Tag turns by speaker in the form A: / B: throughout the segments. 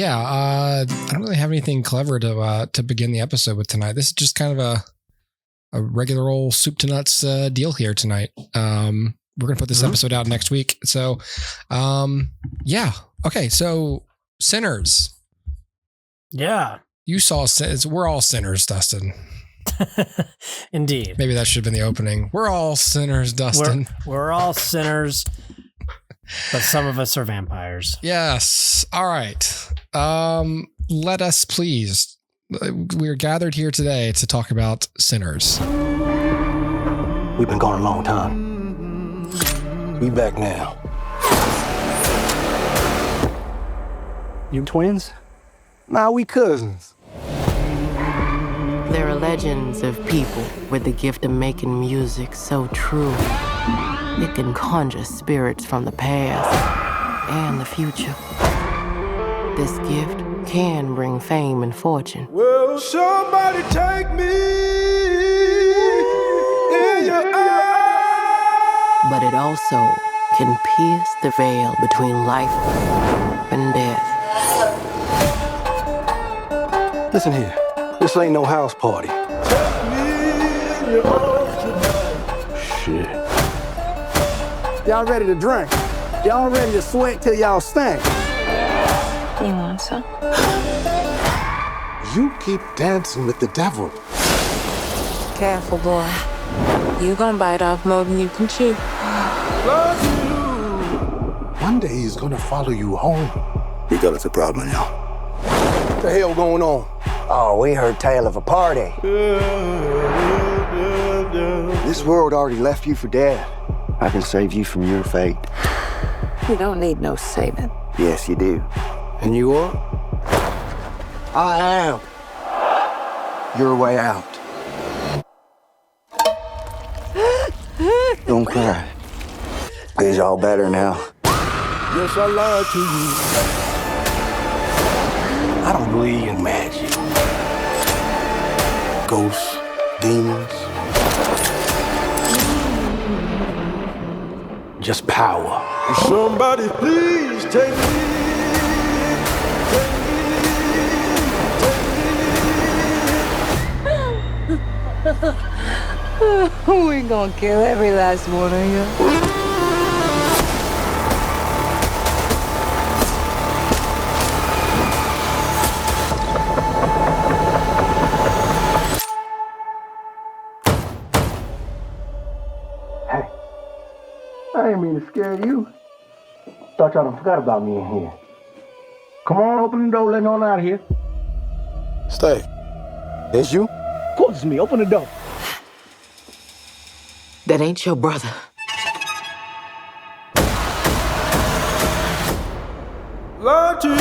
A: I don't really have anything clever to begin the episode with tonight. This is just kind of a regular old soup to nuts deal here tonight. We're going to put this episode out next week. So, okay. So, Sinners.
B: Yeah.
A: You saw, we're all sinners, Dustin.
B: Indeed.
A: Maybe that should have been the opening. We're all sinners, Dustin.
B: We're all sinners, but some of us are vampires.
A: Yes. All right. Let us please. We're gathered here today to talk about Sinners.
C: We've been gone a long time. We back now. You twins? Nah, we cousins.
D: There are legends of people with the gift of making music so true. It can conjure spirits from the past and the future. This gift can bring fame and fortune.
E: Will somebody take me in your eyes?
D: But it also can pierce the veil between life and death.
C: Listen here, this ain't no house party. Shit. Y'all ready to drink? Y'all ready to sweat till y'all stink?
F: You want some?
E: You keep dancing with the devil.
F: Careful, boy. You gonna bite off more than you can chew.
E: One day he's gonna follow you home.
C: We got us a problem now. What the hell going on?
G: Oh, we heard tale of a party. This world already left you for dead. I can save you from your fate.
F: You don't need no saving.
G: Yes, you do. And you are? I am. Your way out. Don't cry. It's all better now.
E: Yes, I lied to you.
C: I don't believe in magic. Ghosts, demons. Just power.
E: Somebody please take me.
F: We gonna kill every last one of you.
C: Hey, I ain't mean to scare you. Thought y'all done forgot about me in here. Come on, open the door, let me on out of here.
E: Stay. It's you?
C: Of course it's me, open the door.
D: That ain't your brother.
E: Lied to you.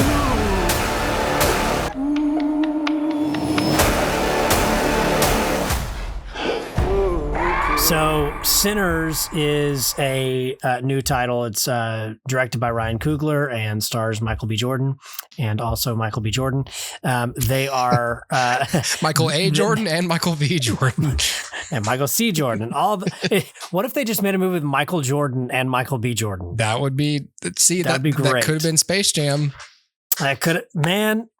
B: So, Sinners is a new title. It's directed by Ryan Coogler and stars Michael B. Jordan and also Michael B. Jordan. They are
A: Michael A. Jordan and Michael B. Jordan.
B: And Michael C. Jordan. What if they just made a movie with Michael Jordan and Michael B. Jordan?
A: That would be,
B: that'd be great.
A: That could have been Space Jam.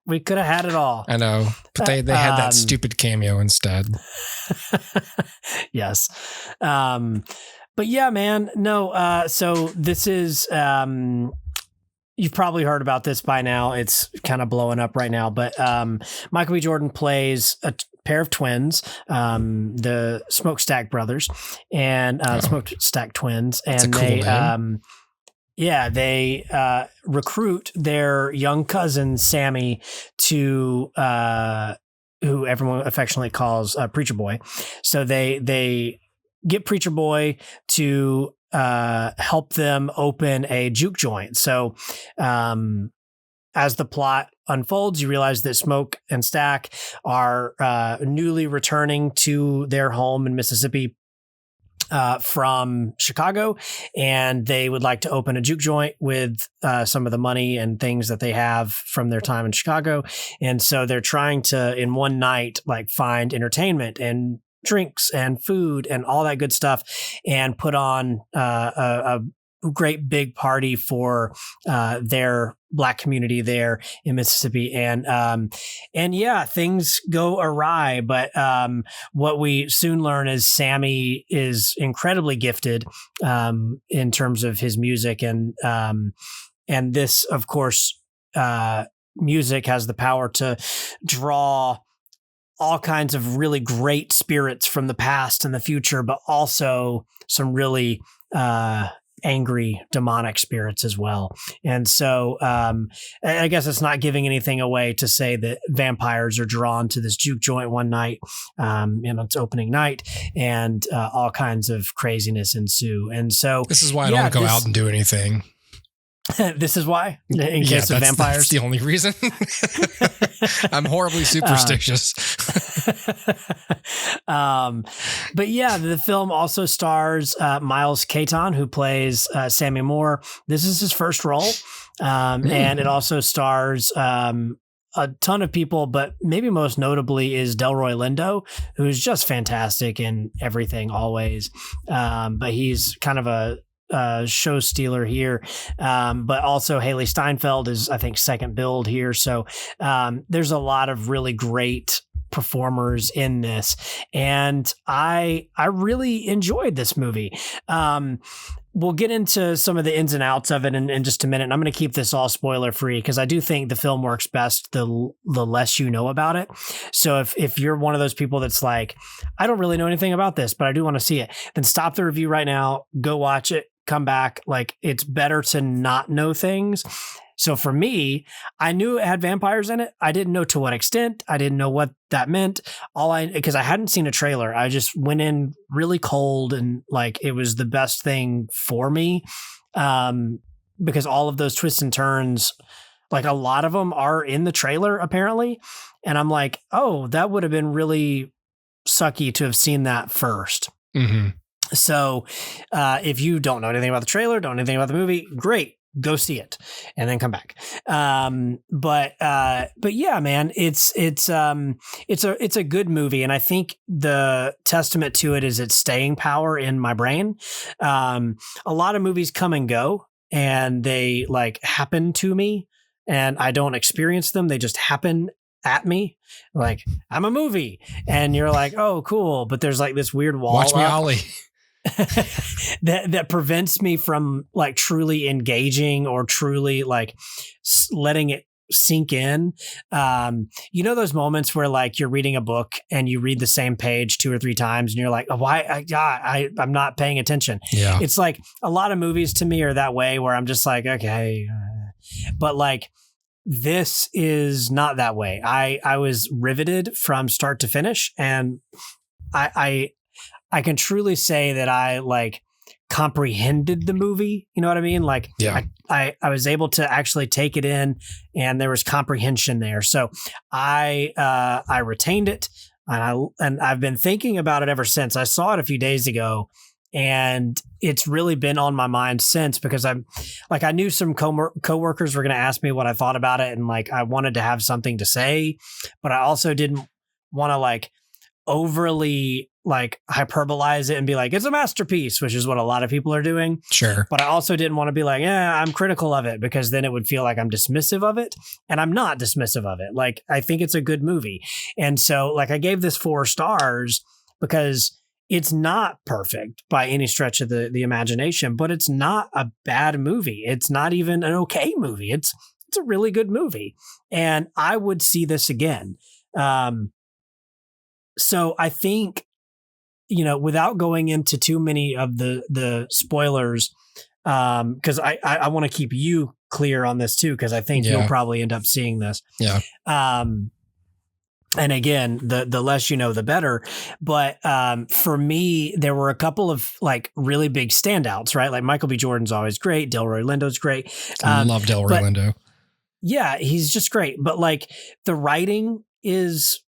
B: We could have had it all.
A: I know, but they had that stupid cameo instead.
B: Yes. But yeah, man, no. So this is, you've probably heard about this by now. It's kind of blowing up right now, but Michael B. Jordan plays a pair of twins, the Smokestack brothers and Smokestack twins.
A: That's
B: and
A: a cool
B: they,
A: name.
B: They recruit their young cousin, Sammy, to who everyone affectionately calls Preacher Boy. So they get Preacher Boy to help them open a juke joint. So as the plot unfolds, you realize that Smoke and Stack are newly returning to their home in Mississippi from Chicago, and they would like to open a juke joint with some of the money and things that they have from their time in Chicago. And so they're trying to, in one night, like find entertainment and drinks and food and all that good stuff and put on a great big party for their Black community there in Mississippi, and yeah, things go awry. But what we soon learn is Sammy is incredibly gifted in terms of his music, and this, of course, music has the power to draw all kinds of really great spirits from the past and the future, but also some really angry demonic spirits as well. And so I guess it's not giving anything away to say that vampires are drawn to this juke joint one night in its opening night, and all kinds of craziness ensue. And so
A: this is why I don't go out and do anything.
B: This is why, in case of vampires.
A: That's the only reason. I'm horribly superstitious.
B: But yeah, the film also stars Miles Caton, who plays Sammy Moore. This is his first role. And it also stars a ton of people, but maybe most notably is Delroy Lindo, who's just fantastic in everything always. But he's kind of a show stealer here, but also Haley Steinfeld is, I think, second billed here. So there's a lot of really great performers in this, and I really enjoyed this movie. We'll get into some of the ins and outs of it in just a minute. And I'm going to keep this all spoiler free because I do think the film works best the less you know about it. So if you're one of those people that's like, I don't really know anything about this, but I do want to see it, then stop the review right now, go watch it, come back. Like, it's better to not know things. So for me, I knew it had vampires in it. I didn't know to what extent. I didn't know what that meant. Because I hadn't seen a trailer. I just went in really cold, and like, it was the best thing for me. Because all of those twists and turns, like a lot of them are in the trailer apparently. And I'm like, oh, that would have been really sucky to have seen that first. Mm-hmm. So if you don't know anything about the trailer, don't know anything about the movie, great. Go see it and then come back. But yeah, man, it's a good movie. And I think the testament to it is its staying power in my brain. A lot of movies come and go, and they like happen to me, and I don't experience them. They just happen at me. Like, I'm a movie, and you're like, oh, cool. But there's like this weird wall.
A: Watch me, Ollie.
B: that prevents me from like truly engaging or truly like letting it sink in. You know, those moments where like you're reading a book and you read the same page 2 or 3 times and you're like, oh, why? I'm not paying attention. Yeah. It's like a lot of movies to me are that way, where I'm just like, okay. But like, this is not that way. I was riveted from start to finish, and I can truly say that I like comprehended the movie. You know what I mean? Like, yeah. I was able to actually take it in, and there was comprehension there. So I retained it, and I've been thinking about it ever since. I saw it a few days ago, and it's really been on my mind since, because I knew some coworkers were going to ask me what I thought about it, and like I wanted to have something to say, but I also didn't want to like overly like hyperbolize it and be like, it's a masterpiece, which is what a lot of people are doing.
A: Sure.
B: But I also didn't want to be like, yeah, I'm critical of it, because then it would feel like I'm dismissive of it. And I'm not dismissive of it. Like, I think it's a good movie. And so like, I gave this 4 stars because it's not perfect by any stretch of the imagination, but it's not a bad movie. It's not even an okay movie. It's a really good movie. And I would see this again. So I think, you know, without going into too many of the spoilers, because I want to keep you clear on this too, because I think you'll probably end up seeing this.
A: Yeah.
B: And again, the less you know, the better. But for me, there were a couple of like really big standouts, right? Like Michael B. Jordan's always great. Delroy Lindo's great.
A: I love Delroy Lindo.
B: Yeah, he's just great. But like, the writing is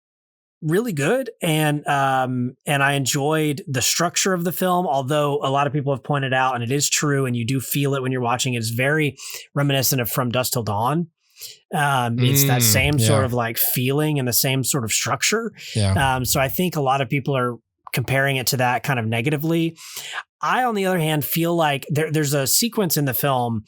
B: really good, and I enjoyed the structure of the film, although a lot of people have pointed out, and it is true, and you do feel it when you're watching it, it's very reminiscent of From Dusk Till Dawn. It's that same sort of like feeling and the same sort of structure. Yeah. So I think a lot of people are comparing it to that kind of negatively. I, on the other hand, feel like there's a sequence in the film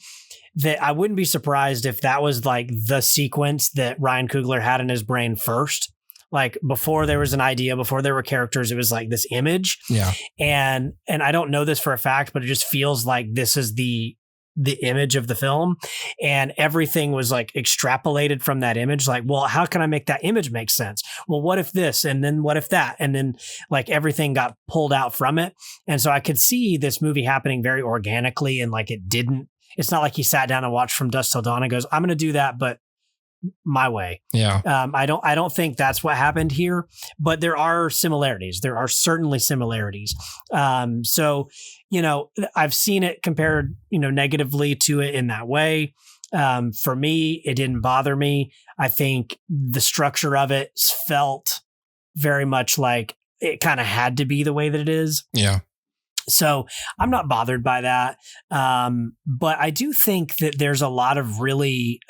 B: that I wouldn't be surprised if that was like the sequence that Ryan Coogler had in his brain first. Like before there was an idea, before there were characters, it was like this image.
A: Yeah.
B: And I don't know this for a fact, but it just feels like this is the image of the film, and everything was like extrapolated from that image. Like, well, how can I make that image make sense? Well, what if this? And then what if that? And then like everything got pulled out from it. And so I could see this movie happening very organically, and like it's not like he sat down and watched From Dusk Till Dawn and goes, I'm going to do that, but my way.
A: Yeah.
B: I don't think that's what happened here, but there are similarities. There are certainly similarities. So, I've seen it compared, negatively to it in that way. For me, it didn't bother me. I think the structure of it felt very much like it kind of had to be the way that it is.
A: Yeah.
B: So I'm not bothered by that. But I do think that there's a lot of really,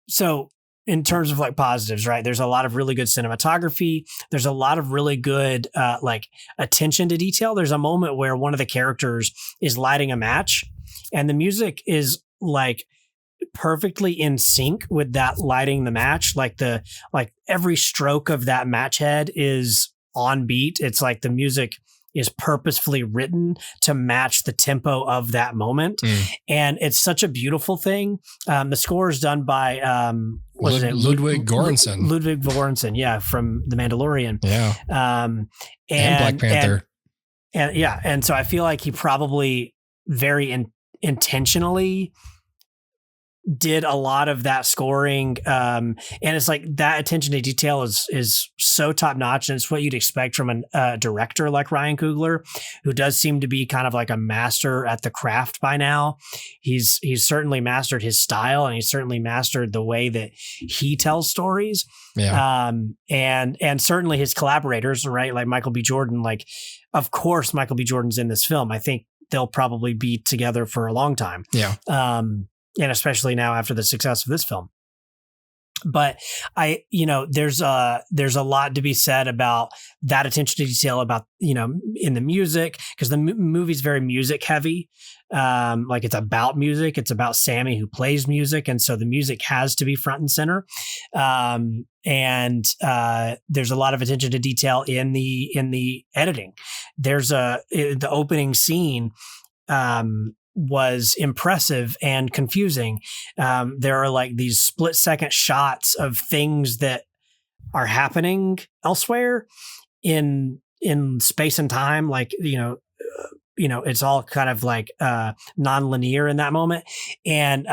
B: so in terms of like positives, right? There's a lot of really good cinematography. There's a lot of really good, like attention to detail. There's a moment where one of the characters is lighting a match, and the music is like perfectly in sync with that lighting the match. Like every stroke of that match head is on beat. It's like the music is purposefully written to match the tempo of that moment. And it's such a beautiful thing. The score is done by
A: Ludwig Göransson.
B: Ludwig Göransson, yeah, from The Mandalorian.
A: Yeah.
B: And
A: Black Panther.
B: And so I feel like he probably very intentionally did a lot of that scoring. And it's like that attention to detail is so top notch. And it's what you'd expect from a director like Ryan Coogler, who does seem to be kind of like a master at the craft by now. He's certainly mastered his style, and he's certainly mastered the way that he tells stories.
A: Yeah.
B: And certainly his collaborators, right? Like Michael B. Jordan, like, of course, Michael B. Jordan's in this film. I think they'll probably be together for a long time.
A: Yeah.
B: And especially now after the success of this film. But there's a lot to be said about that attention to detail, about, in the music, because the movie's very music heavy. Like it's about music. It's about Sammy, who plays music. And so the music has to be front and center. And there's a lot of attention to detail in the editing. There's the opening scene, was impressive and confusing. There are like these split second shots of things that are happening elsewhere in space and time. Like, it's all kind of like non-linear in that moment. And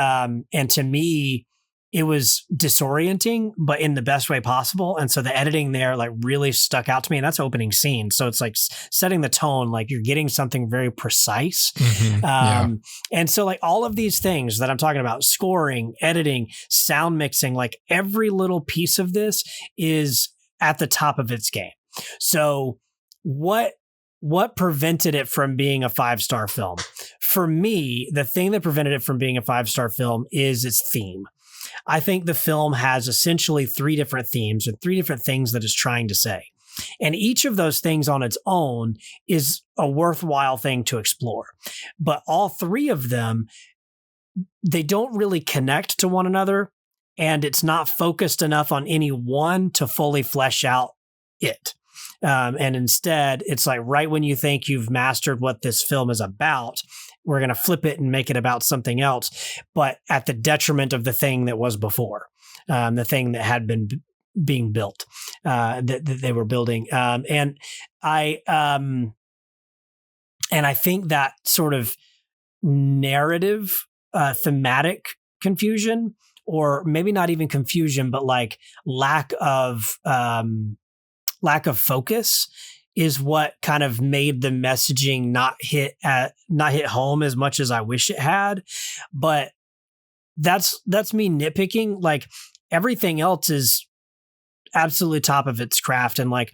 B: to me, it was disorienting, but in the best way possible. And so the editing there like really stuck out to me, and that's opening scene. So it's like setting the tone, like you're getting something very precise.
A: Mm-hmm.
B: And so like all of these things that I'm talking about, scoring, editing, sound mixing, like every little piece of this is at the top of its game. So what prevented it from being a 5-star film? For me, the thing that prevented it from being a 5-star film is its theme. I think the film has essentially 3 different themes and 3 different things that it's trying to say. And each of those things on its own is a worthwhile thing to explore. But all 3 of them, they don't really connect to one another, and it's not focused enough on any one to fully flesh out it. And instead, it's like right when you think you've mastered what this film is about, we're going to flip it and make it about something else, but at the detriment of the thing that was before, the thing that had been being built, that they were building. And I think that sort of narrative, thematic confusion, or maybe not even confusion, but like lack of focus, is what kind of made the messaging not hit home as much as I wish it had. But that's me nitpicking. Like everything else is absolutely top of its craft. And like,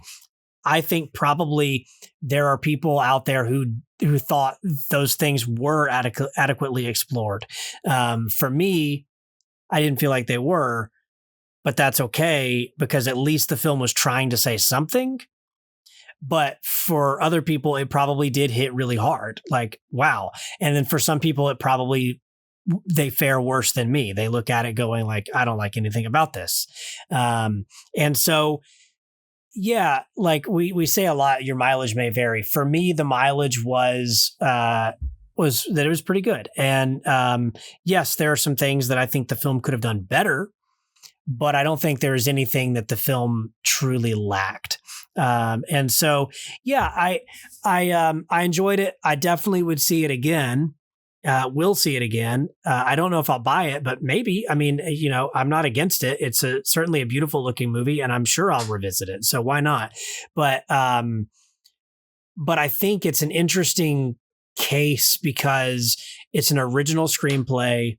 B: I think probably there are people out there who thought those things were adequately explored. For me, I didn't feel like they were, but that's okay, because at least the film was trying to say something. but for other people, it probably did hit really hard. Like, wow. And then for some people, it probably, they fare worse than me. They look at it going like, I don't like anything about this. And so, yeah, like we say a lot, your mileage may vary. For me, the mileage was that it was pretty good. And yes, there are some things that I think the film could have done better, but I don't think there's anything that the film truly lacked. And so, yeah, I enjoyed it. I definitely would see it again. Will see it again. I don't know if I'll buy it, but maybe. I mean, you know, I'm not against it. It's certainly a beautiful looking movie, and I'm sure I'll revisit it. So why not? But I think it's an interesting case because it's an original screenplay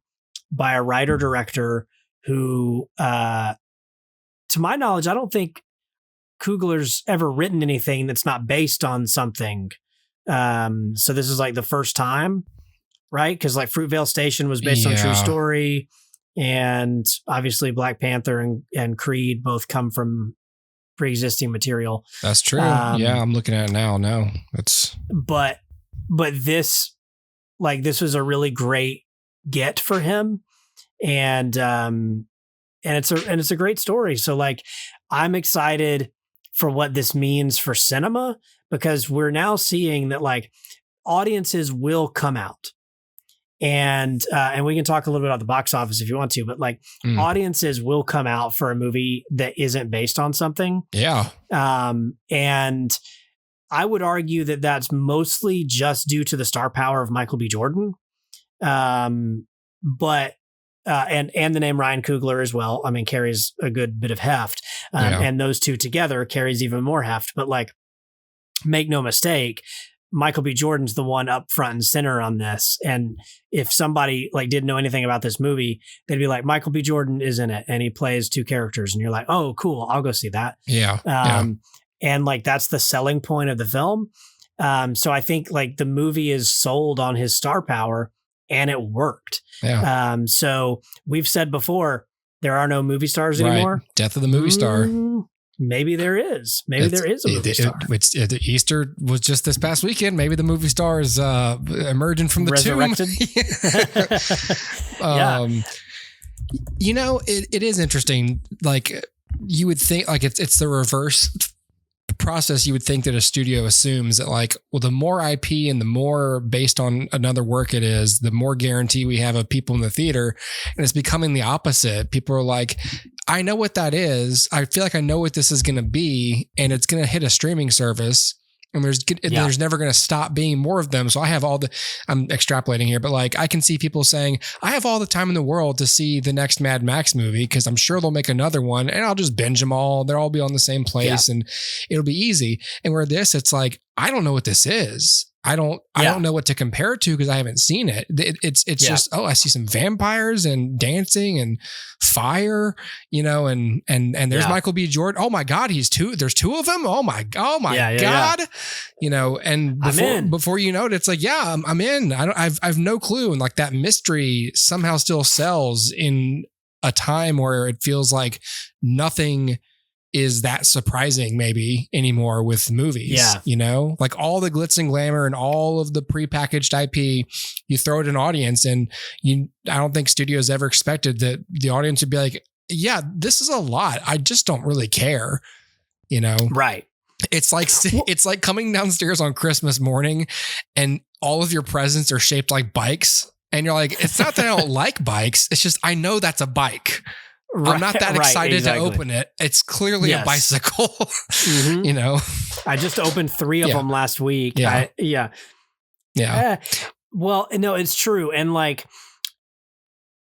B: by a writer-director who, to my knowledge, I don't think Coogler's ever written anything that's not based on something. So this is like the first time. Right? Because like Fruitvale Station was based on a true story. And obviously Black Panther and Creed both come from pre-existing material.
A: That's true. Yeah, I'm looking at it now. No,
B: but this, like, this was a really great get for him. And it's a great story. So like, I'm excited for what this means for cinema, because we're now seeing that like audiences will come out. And we can talk a little bit about the box office if you want to, but like audiences will come out for a movie that isn't based on something.
A: Yeah.
B: And I would argue that that's mostly just due to the star power of Michael B. Jordan. But the name Ryan Coogler as well, I mean, carries a good bit of heft. And those two together carries even more heft. But like, make no mistake, Michael B. Jordan's the one up front and center on this. And if somebody like didn't know anything about this movie, they'd be like, Michael B. Jordan is in it and he plays two characters. And you're like, oh, cool. I'll go see that.
A: Yeah.
B: And like, that's the selling point of the film. So I think like the movie is sold on his star power and it worked.
A: Yeah.
B: So we've said before, there are no movie stars anymore.
A: Death of the movie star.
B: Maybe there is. Maybe there is a movie star.
A: The Easter was just this past weekend. Maybe the movie star is emerging from the
B: resurrected.
A: Tomb. You know, it is interesting. Like you would think, like it's the reverse process. You would think that a studio assumes that like, well, the more IP and the more based on another work it is, the more guarantee we have of people in the theater. And it's becoming the opposite. People are like, I know what that is. I feel like I know what this is going to be, and it's going to hit a streaming service, and there's never going to stop being more of them. So I have I'm extrapolating here, but like I can see people saying, I have all the time in the world to see the next Mad Max movie because I'm sure they'll make another one, and I'll just binge them all. They'll all be on the same place, and it'll be easy. And where this, it's like, I don't know what this is. I don't know what to compare it to because I haven't seen it. It's just, I see some vampires and dancing and fire, you know, and there's Michael B. Jordan. Oh my God, there's two of them. Oh my God, you know, and before you know it, it's like, I'm in. I've no clue. And like that mystery somehow still sells in a time where it feels like nothing is that surprising maybe anymore with movies, you know, like all the glitz and glamour and all of the prepackaged IP, you throw it in an audience, and I don't think studios ever expected that the audience would be like, yeah, this is a lot. I just don't really care, you know?
B: Right.
A: It's like coming downstairs on Christmas morning and all of your presents are shaped like bikes. And you're like, it's not that I don't like bikes. It's just, I know that's a bike. Right, I'm not that excited to open it. It's clearly a bicycle, you know?
B: I just opened 3 of them last week.
A: Yeah.
B: Well, no, it's true. And like,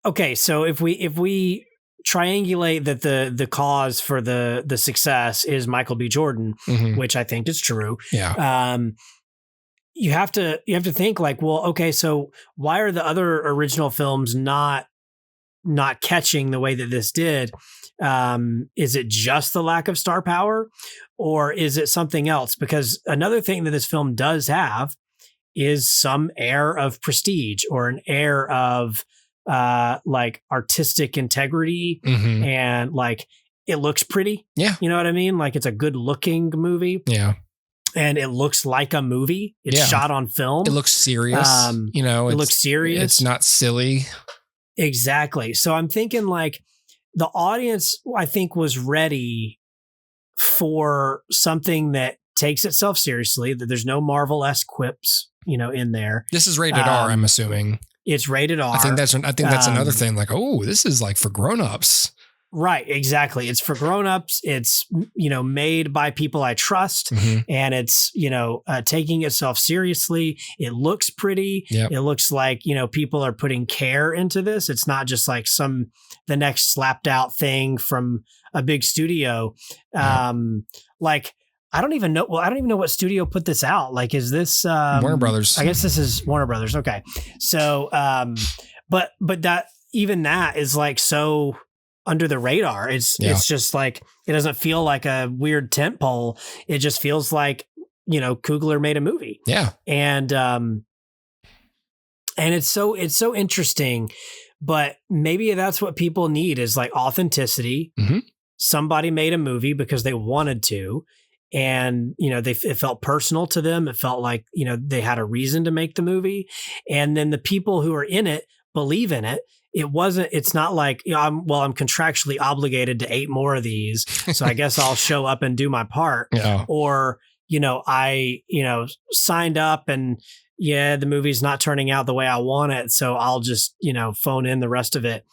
B: okay, so if we triangulate that the cause for the success is Michael B. Jordan, which I think is true.
A: Yeah.
B: You have to think like, well, okay, so why are the other original films not catching the way that this did? Is it just the lack of star power, or is it something else? Because another thing that this film does have is some air of prestige or an air of like artistic integrity, and like it looks pretty.
A: Yeah.
B: You know what I mean? Like it's a good looking movie.
A: Yeah.
B: and it looks like a movie. It's shot on film.
A: It looks serious.
B: It looks serious.
A: It's not silly.
B: Exactly. So I'm thinking like the audience, I think, was ready for something that takes itself seriously, that there's no Marvel-esque quips, in there.
A: This is rated R, I'm assuming.
B: It's rated R.
A: I think that's another thing. Like, oh, this is like for grown-ups.
B: Right, exactly. It's for grown-ups. It's, made by people I trust, and it's, taking itself seriously. It looks pretty.
A: Yep.
B: It looks like, people are putting care into this. It's not just like the next slapped out thing from a big studio. Like, I don't even know what studio put this out. Like, is this
A: Warner Brothers?
B: I guess this is Warner Brothers. Okay. So, but that is like so under the radar. It's just like, it doesn't feel like a weird tent pole. It just feels like, Coogler made a movie.
A: Yeah.
B: And it's so interesting, but maybe that's what people need is like authenticity.
A: Mm-hmm.
B: Somebody made a movie because they wanted to, and, it felt personal to them. It felt like, they had a reason to make the movie. And then the people who are in it believe in it. It's not like, I'm contractually obligated to 8 more of these. So I guess I'll show up and do my part.
A: Yeah.
B: Or, I, signed up and the movie's not turning out the way I want it. So I'll just, phone in the rest of it.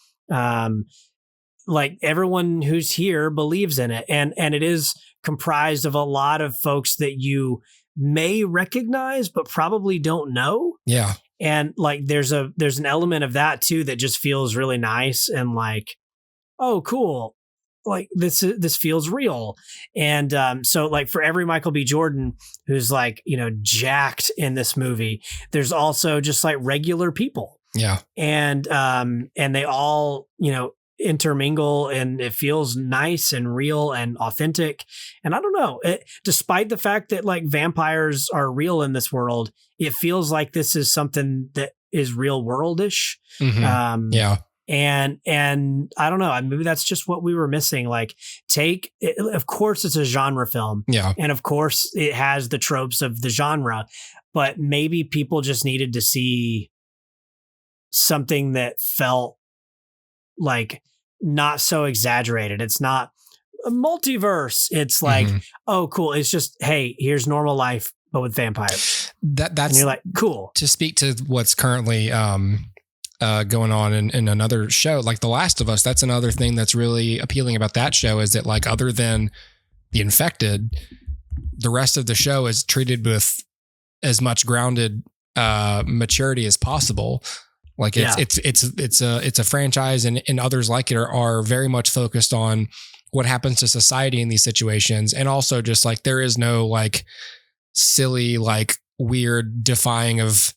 B: Like everyone who's here believes in it. And it is comprised of a lot of folks that you may recognize, but probably don't know.
A: Yeah.
B: And like, there's an element of that too, that just feels really nice and like, oh, cool. Like this feels real. And so like for every Michael B. Jordan who's like, jacked in this movie, there's also just like regular people.
A: Yeah.
B: And they all, intermingle, and it feels nice and real and authentic. And I don't know, despite the fact that like vampires are real in this world, it feels like this is something that is real worldish.
A: Mm-hmm.
B: And I don't know, maybe that's just what we were missing. Like of course it's a genre film.
A: Yeah.
B: And of course it has the tropes of the genre, but maybe people just needed to see something that felt like not so exaggerated. It's not a multiverse. It's like, oh, cool. It's just, hey, here's normal life, but with vampires.
A: That's
B: and you're like, cool.
A: To speak to what's currently going on in another show, like The Last of Us, that's another thing that's really appealing about that show is that like, other than the infected, the rest of the show is treated with as much grounded maturity as possible. Like it's a franchise, and others like it are very much focused on what happens to society in these situations. And also just like, there is no like silly, like weird defying of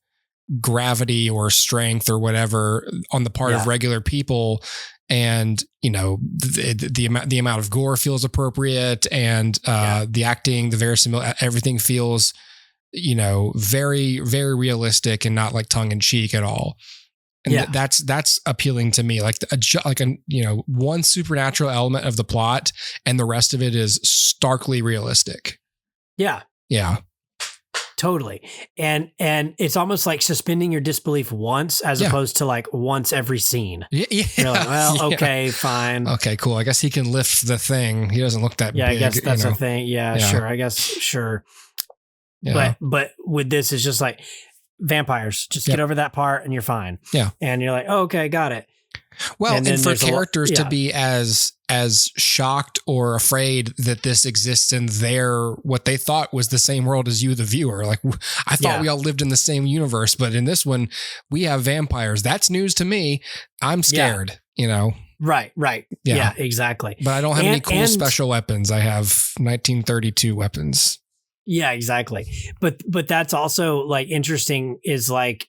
A: gravity or strength or whatever on the part of regular people. And, the amount of gore feels appropriate, and the acting, the verisimilitude, everything feels, very, very realistic and not like tongue in cheek at all. And that's appealing to me. Like one supernatural element of the plot, and the rest of it is starkly realistic.
B: Yeah.
A: Yeah.
B: Totally. And it's almost like suspending your disbelief once as opposed to like once every scene.
A: Yeah.
B: You're like, well, okay, fine.
A: Okay, cool. I guess he can lift the thing. He doesn't look that big.
B: Yeah, I guess that's a thing. Yeah, sure. I guess, sure.
A: Yeah.
B: But with this, it's just like, vampires, just get over that part and you're fine.
A: Yeah.
B: And you're like, oh, okay, got it.
A: Well, and for characters to be as shocked or afraid that this exists in what they thought was the same world as you, the viewer. Like, I thought we all lived in the same universe, but in this one we have vampires. That's news to me. I'm scared,
B: Right. Yeah, exactly.
A: But I don't have any cool special weapons. I have 1932 weapons.
B: Yeah, exactly. But that's also like interesting is like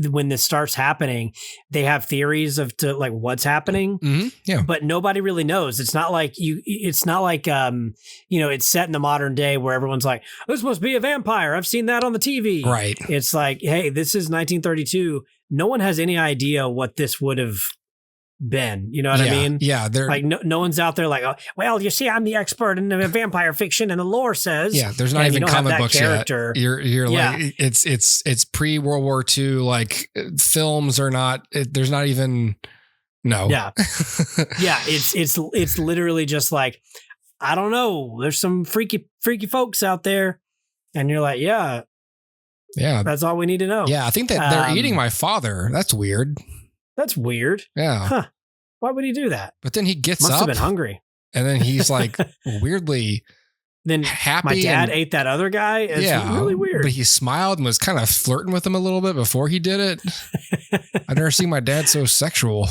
B: when this starts happening, they have theories of like what's happening.
A: Mm-hmm. Yeah.
B: But nobody really knows. It's not like it's set in the modern day where everyone's like, this must be a vampire. I've seen that on the TV.
A: Right.
B: It's like, hey, this is 1932. No one has any idea what this would have been. You know what I mean?
A: Yeah. They're
B: like no one's out there like, oh, well, you see, I'm the expert in the vampire fiction, and the lore says,
A: yeah. There's not even comic books
B: character.
A: Yet. You're like it's pre World War II. Like films are not. There's not even. No.
B: Yeah. Yeah. It's literally just like, I don't know. There's some freaky folks out there, and you're like, yeah. That's all we need to know.
A: Yeah. I think that they're eating my father. That's weird.
B: That's weird.
A: Yeah.
B: Huh. Why would he do that?
A: But then he gets
B: Must
A: up.
B: have been hungry.
A: And then he's like weirdly
B: then
A: happy.
B: My dad ate that other guy. It's really weird.
A: But he smiled and was kind of flirting with him a little bit before he did it. I've never seen my dad so sexual.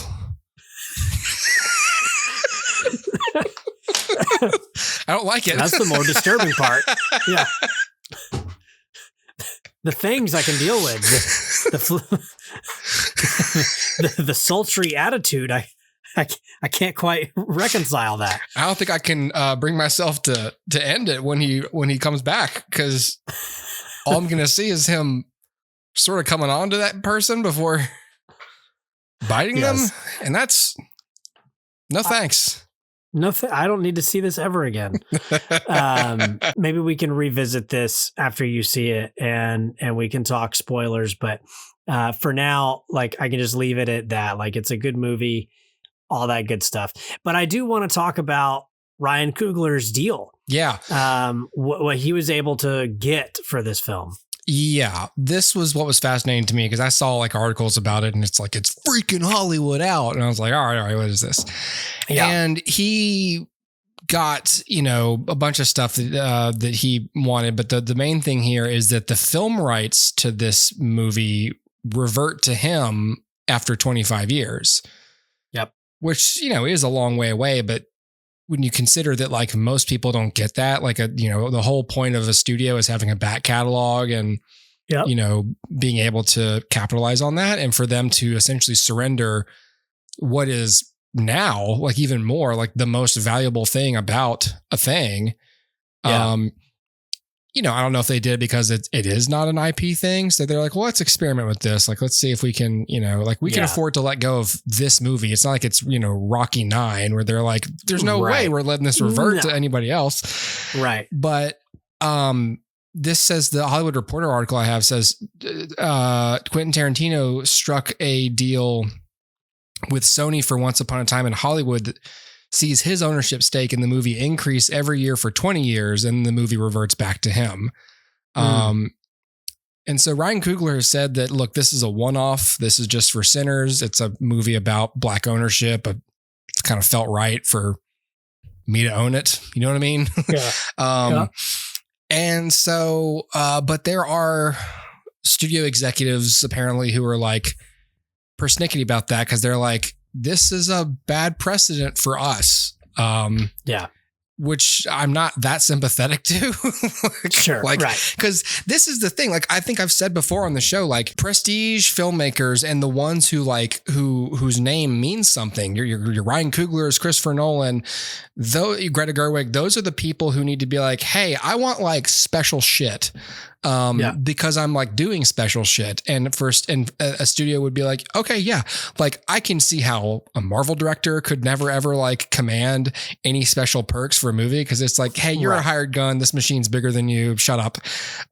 A: I don't like it.
B: That's the more disturbing part. Yeah. The things I can deal with, the sultry attitude, I can't quite reconcile that.
A: I don't think I can bring myself to end it when he comes back, because all I'm going to see is him sort of coming on to that person before biting them, and that's no thanks.
B: I don't need to see this ever again. Maybe we can revisit this after you see it, and we can talk spoilers. But for now, like, I can just leave it at that. Like, it's a good movie, all that good stuff. But I do want to talk about Ryan Coogler's deal.
A: Yeah.
B: What he was able to get for this film.
A: Yeah, this was what was fascinating to me, because I saw like articles about it, and it's like, it's freaking Hollywood out. And I was like, all right, what is this? Yeah. And he got, a bunch of stuff that he wanted. But the main thing here is that the film rights to this movie revert to him after 25 years.
B: Yep.
A: Which, is a long way away. But when you consider that, like, most people don't get that, like, the whole point of a studio is having a back catalog and, being able to capitalize on that. And for them to essentially surrender what is now, like, even more like the most valuable thing about a thing. Yeah. I don't know if they did it because it is not an IP thing. So they're like, well, let's experiment with this. Like, let's see if we can, we can afford to let go of this movie. It's not like it's, Rocky 9 where they're like, there's no way we're letting this revert to anybody else.
B: Right.
A: But this says, the Hollywood Reporter article I have says Quentin Tarantino struck a deal with Sony for Once Upon a Time in Hollywood that sees his ownership stake in the movie increase every year for 20 years, and the movie reverts back to him. And so Ryan Coogler has said that, look, this is a one-off. This is just for sinners. It's a movie about Black ownership. It's kind of felt right for me to own it. You know what I mean? Yeah. And so, but there are studio executives apparently who are like persnickety about that, because they're like, this is a bad precedent for us. Which I'm not that sympathetic to.
B: Sure.
A: Like,
B: right.
A: Because this is the thing. Like, I think I've said before on the show, like, prestige filmmakers and the ones who whose name means something. Your Ryan Coogler's, Christopher Nolan, Greta Gerwig. Those are the people who need to be like, hey, I want like special shit. Because I'm like doing special shit. And a studio would be like, okay, yeah, like, I can see how a Marvel director could never ever like command any special perks for a movie, because it's like, hey, you're a hired gun, this machine's bigger than you, shut up.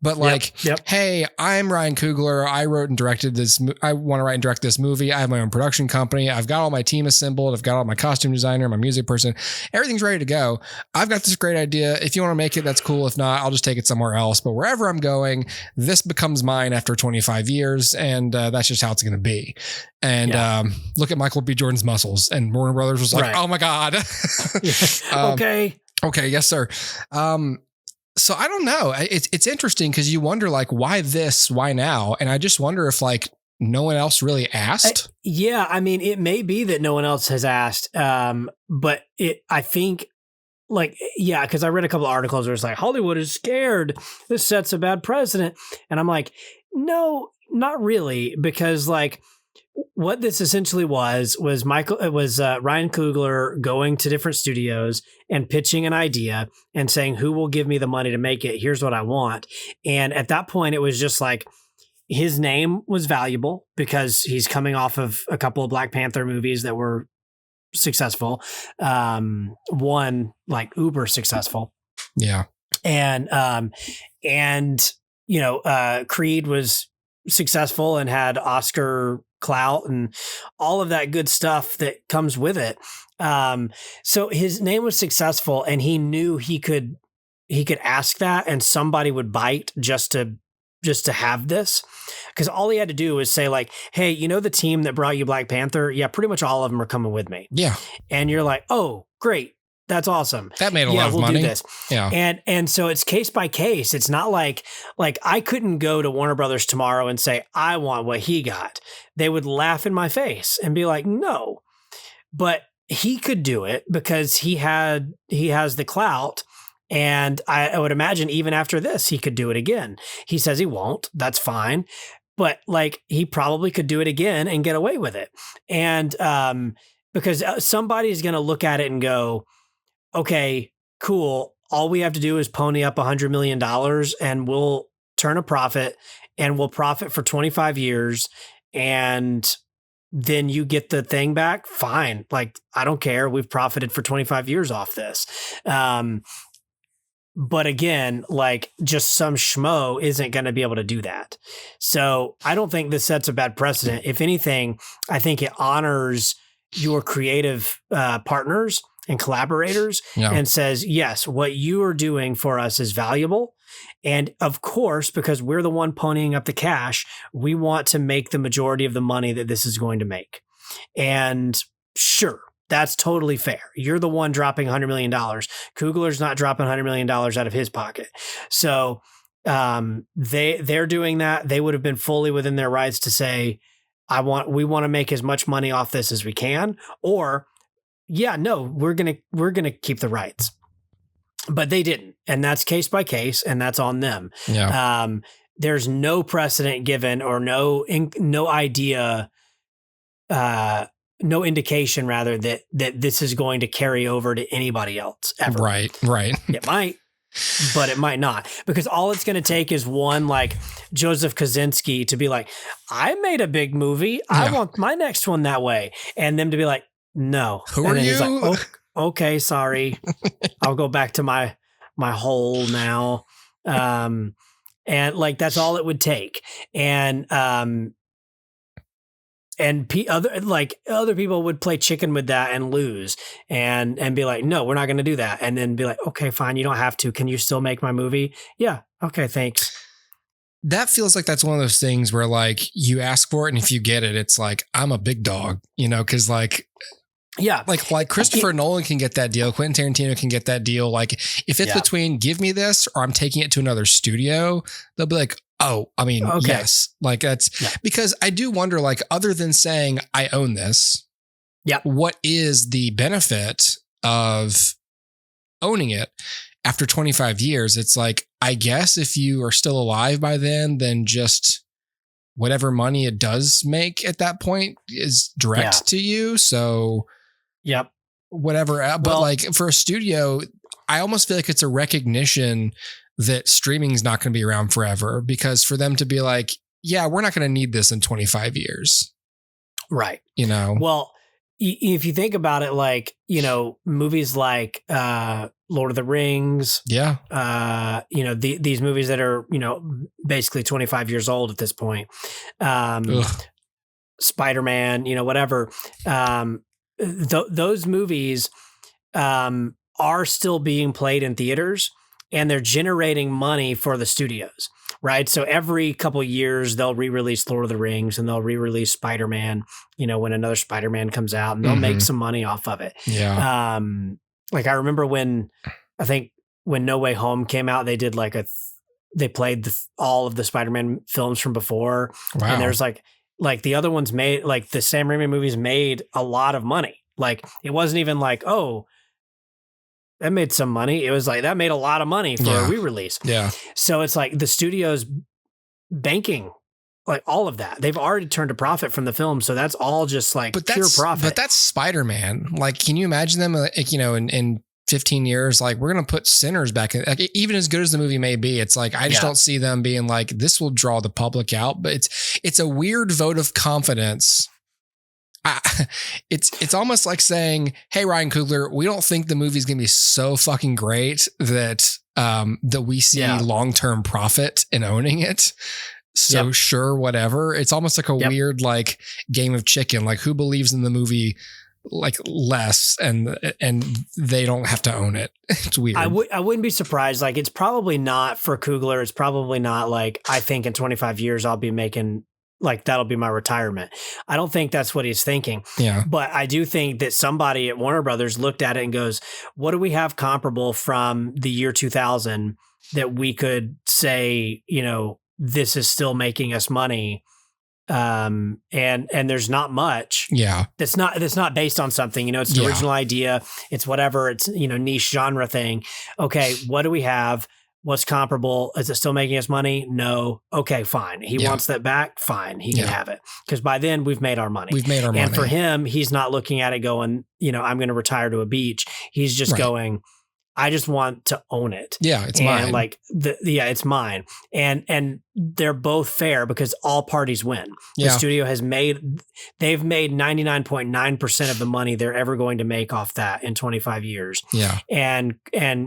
A: But like, hey, I'm Ryan Coogler, I wrote and directed this, I want to write and direct this movie, I have my own production company, I've got all my team assembled, I've got all my costume designer, my music person, everything's ready to go. I've got this great idea. If you want to make it, that's cool. If not, I'll just take it somewhere else. But wherever I'm going, this becomes mine after 25 years, and that's just how it's going to be. And look at Michael B. Jordan's muscles, and Warner Brothers was like, oh my God. Okay. Yes, sir. So I don't know. It's interesting, because you wonder, like, why this, why now? And I just wonder if like no one else really asked.
B: I mean, it may be that no one else has asked. But I think, like, yeah, because I read a couple of articles where it's like, Hollywood is scared, this sets a bad precedent. And I'm like, no, not really. Because like, what this essentially was Ryan Coogler going to different studios and pitching an idea and saying, who will give me the money to make it? Here's what I want. And at that point, it was just like, his name was valuable because he's coming off of a couple of Black Panther movies that were successful. One like uber successful.
A: Yeah.
B: And Creed was successful and had Oscar clout and all of that good stuff that comes with it. So his name was successful, and he knew he could ask that and somebody would bite just to have this. Because all he had to do was say like, hey, the team that brought you Black Panther? Yeah, pretty much all of them are coming with me.
A: Yeah.
B: And you're like, oh, great. That's awesome.
A: That made a lot of money.
B: Do this.
A: Yeah.
B: And so it's case by case. It's not like I couldn't go to Warner Brothers tomorrow and say, I want what he got. They would laugh in my face and be like, no. But he could do it because he has the clout. And I would imagine even after this, he could do it again. He says he won't. That's fine. But like, he probably could do it again and get away with it. And because somebody is going to look at it and go, okay, cool. All we have to do is pony up $100 million and we'll turn a profit, and we'll profit for 25 years. And then you get the thing back. Fine. Like, I don't care. We've profited for 25 years off this. But again, like, just some schmo isn't going to be able to do that. So I don't think this sets a bad precedent. If anything, I think it honors your creative partners and collaborators and says, yes, what you are doing for us is valuable. And of course, because we're the one ponying up the cash, we want to make the majority of the money that this is going to make. And sure, that's totally fair. You're the one dropping $100 million. Coogler's not dropping $100 million out of his pocket. So they're doing that. They would have been fully within their rights to say, we want to make as much money off this as we can, or yeah, no, we're going to keep the rights. But they didn't. And that's case by case, and that's on them.
A: Yeah.
B: There's no precedent given or no idea, no indication rather that this is going to carry over to anybody else ever.
A: Right.
B: It might, but it might not, because all it's going to take is one like Joseph Kosinski to be like, I made a big movie. I want my next one that way. And them to be like, no.
A: Who are you?
B: He's like, oh, okay, sorry. I'll go back to my hole now. And like, that's all it would take. And other people would play chicken with that and lose and be like, no, we're not going to do that. And then be like, okay, fine. You don't have to. Can you still make my movie? Yeah. Okay. Thanks.
A: That feels like that's one of those things where like you ask for it, and if you get it, it's like, I'm a big dog, cause like,
B: yeah,
A: like Christopher Nolan can get that deal. Quentin Tarantino can get that deal. Like if it's between give me this or I'm taking it to another studio, they'll be like, oh, I mean, yes, like that's because I do wonder, like, other than saying I own this, what is the benefit of owning it after 25 years? It's like, I guess if you are still alive by then just whatever money it does make at that point is direct to you. So whatever. But like for a studio, I almost feel like it's a recognition that streaming is not going to be around forever, because for them to be like, yeah, we're not going to need this in 25 years.
B: Right.
A: Well,
B: if you think about it, like, movies like Lord of the Rings, these movies that are, basically 25 years old at this point, Spider-Man, whatever, those movies are still being played in theaters, and they're generating money for the studios, right? So every couple of years, they'll re-release Lord of the Rings and they'll re-release Spider-Man, when another Spider-Man comes out, and they'll make some money off of it.
A: Yeah.
B: Like I remember when No Way Home came out, they did like they played all of the Spider-Man films from before.
A: Wow.
B: And there's like the other ones made, like the Sam Raimi movies made a lot of money. Like it wasn't even like, oh, that made some money. It was like, that made a lot of money for a re-release.
A: Yeah.
B: So it's like the studio's banking, like all of that. They've already turned a profit from the film. So that's all just like pure profit.
A: But that's Spider-Man. Like, can you imagine them, like, in 15 years, like we're going to put Sinners back in, like, even as good as the movie may be, it's like, I just don't see them being like, this will draw the public out, but it's a weird vote of confidence. It's almost like saying, hey, Ryan Coogler, we don't think the movie's going to be so fucking great that we see long-term profit in owning it. So sure, whatever. It's almost like a weird like game of chicken. Like who believes in the movie like less and they don't have to own it. It's weird.
B: I wouldn't be surprised. Like it's probably not for Coogler. It's probably not like, I think in 25 years I'll be making like, that'll be my retirement. I don't think that's what he's thinking.
A: Yeah.
B: But I do think that somebody at Warner Brothers looked at it and goes, what do we have comparable from the year 2000 that we could say, you know, this is still making us money. And there's not much.
A: Yeah.
B: That's not based on something, you know, it's an original idea. It's whatever. It's, you know, niche genre thing. Okay. What do we have? What's comparable? Is it still making us money? No. Okay, fine. He wants that back. Fine. He can have it. Because by then we've made our money. And for him, he's not looking at it going, you know, I'm going to retire to a beach. He's just going, I just want to own it.
A: Yeah, it's mine.
B: Like it's mine. And they're both fair because all parties win. The studio they've made 99.9% of the money they're ever going to make off that in 25 years.
A: Yeah.
B: And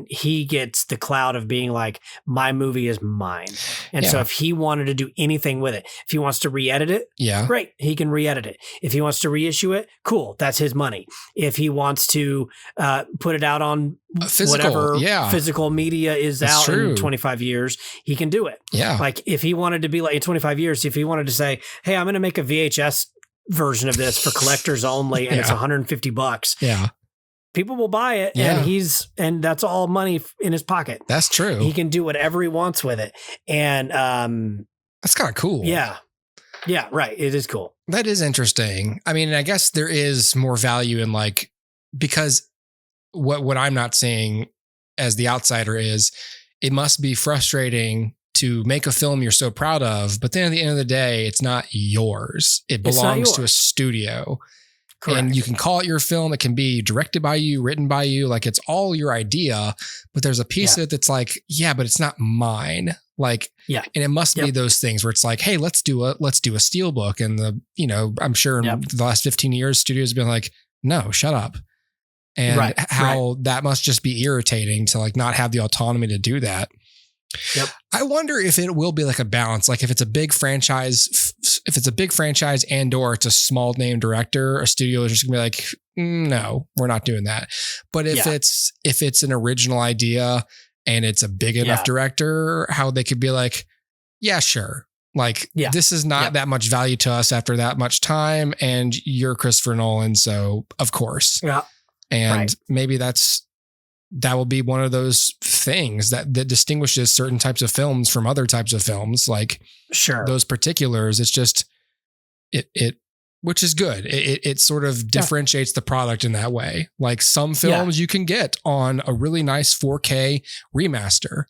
B: he gets the cloud of being like, my movie is mine. And so if he wanted to do anything with it, if he wants to re-edit it, great, he can re-edit it. If he wants to reissue it, cool, that's his money. If he wants to put it out on whatever physical media is out in 25 years, he can do it.
A: Yeah.
B: Like if he wanted to be like in 25 years, if he wanted to say, hey, I'm going to make a VHS version of this for collectors only and it's $150.
A: Yeah.
B: People will buy it and that's all money in his pocket.
A: That's true.
B: He can do whatever he wants with it. And
A: that's kind of cool.
B: Yeah. Yeah, right. It is cool.
A: That is interesting. I mean, I guess there is more value in like, because what I'm not seeing as the outsider is it must be frustrating to make a film you're so proud of, but then at the end of the day, it's not yours. It belongs to a studio. Correct. And you can call it your film. It can be directed by you, written by you. Like it's all your idea, but there's a piece of it that's like, but it's not mine. Like, and it must be those things where it's like, hey, let's do a steelbook. And I'm sure in the last 15 years, studios have been like, no, shut up. And that must just be irritating to like not have the autonomy to do that.
B: Yep.
A: I wonder if it will be like a balance. Like if it's a big franchise, and or it's a small name director, a studio is just gonna be like, no, we're not doing that. But if it's an original idea and it's a big enough director, how they could be like, yeah, sure. Like this is not that much value to us after that much time. And you're Christopher Nolan. So of course.
B: Yeah.
A: And maybe that will be one of those things that distinguishes certain types of films from other types of films. Like those particulars, it's just, it which is good. It sort of differentiates the product in that way. Like some films you can get on a really nice 4K remaster.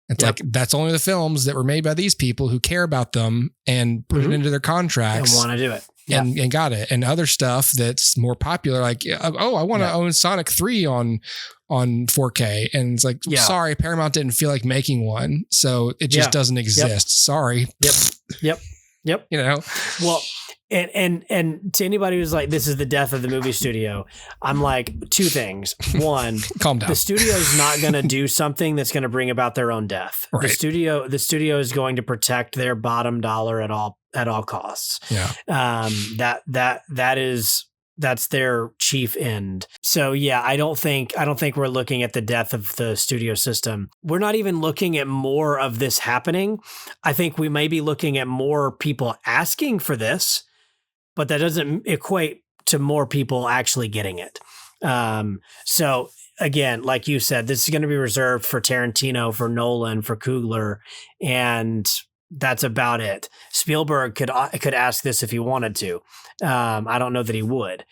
A: It's like, that's only the films that were made by these people who care about them and put it into their contracts.
B: And want to do it.
A: And got it. And other stuff that's more popular, like, oh, I want to own Sonic 3 on 4K. And it's like, sorry, Paramount didn't feel like making one. So it just doesn't exist. Sorry.
B: Yep.
A: You know?
B: Well, and to anybody who's like, this is the death of the movie studio, I'm like, two things. One,
A: calm down.
B: The studio is not going to do something that's going to bring about their own death. Right. The studio is going to protect their bottom dollar at all costs.
A: Yeah.
B: That's their chief end. So I don't think we're looking at the death of the studio system. We're not even looking at more of this happening. I think we may be looking at more people asking for this, but that doesn't equate to more people actually getting it. So again, like you said, this is going to be reserved for Tarantino, for Nolan, for Coogler, and that's about it. Spielberg could ask this if he wanted to. I don't know that he would.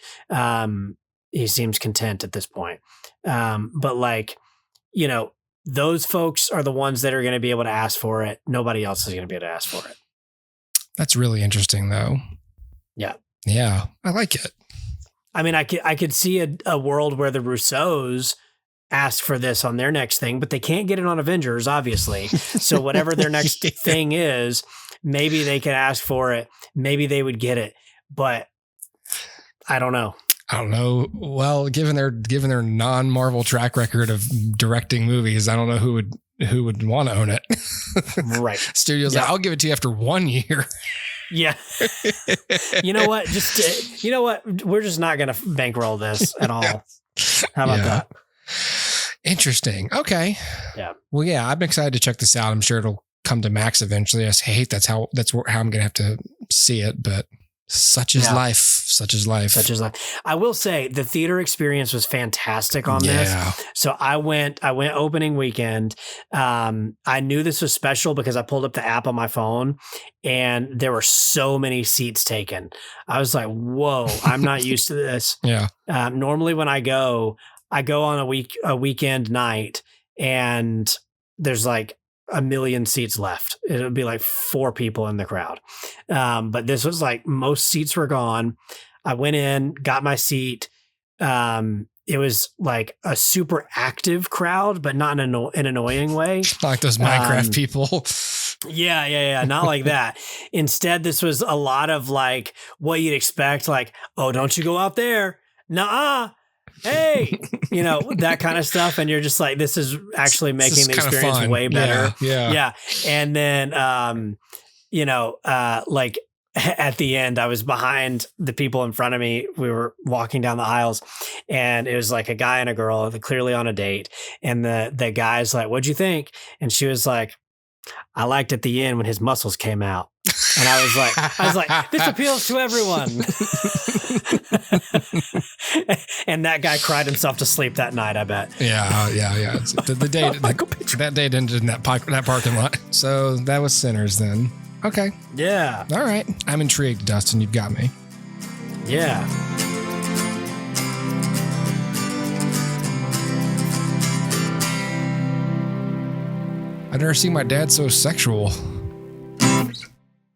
B: He seems content at this point. But like, those folks are the ones that are going to be able to ask for it. Nobody else is going to be able to ask for it.
A: That's really interesting though.
B: Yeah.
A: Yeah. I like it.
B: I mean, I could see a world where the Russos ask for this on their next thing, but they can't get it on Avengers, obviously. So whatever their next thing is, maybe they could ask for it. Maybe they would get it. But I don't know.
A: Well, given their non-Marvel track record of directing movies, I don't know who would want to own it.
B: Right.
A: Studio's like, I'll give it to you after 1 year.
B: Yeah. You know what? We're just not going to bankroll this at all. How about that?
A: Interesting. Okay.
B: Yeah.
A: Well, yeah, I'm excited to check this out. I'm sure it'll come to Max eventually. I hate that's how I'm going to have to see it, but such is life. Such is life.
B: I will say the theater experience was fantastic on this. So I went opening weekend. I knew this was special because I pulled up the app on my phone and there were so many seats taken. I was like, whoa, I'm not used to this.
A: Yeah.
B: Normally when I go on a weekend night and there's like 1 million seats left. It'll be like 4 people in the crowd. But this was like most seats were gone. I went in, got my seat. It was like a super active crowd, but not in an annoying way.
A: Like those Minecraft people.
B: Yeah. Not like that. Instead, this was a lot of like what you'd expect. Like, oh, don't you go out there. Nuh-uh. Hey, that kind of stuff. And you're just like, this is actually making the experience way better. Yeah. And then, like at the end, I was behind the people in front of me. We were walking down the aisles and it was like a guy and a girl clearly on a date. And the guy's like, what'd you think? And she was like, I liked at the end when his muscles came out. And I was like, this appeals to everyone. And that guy cried himself to sleep that night, I bet.
A: Yeah. The date, that date ended in that parking lot. So that was Sinners then. Okay.
B: Yeah.
A: All right. I'm intrigued, Dustin. You've got me.
B: Yeah.
A: I've never seen my dad so sexual.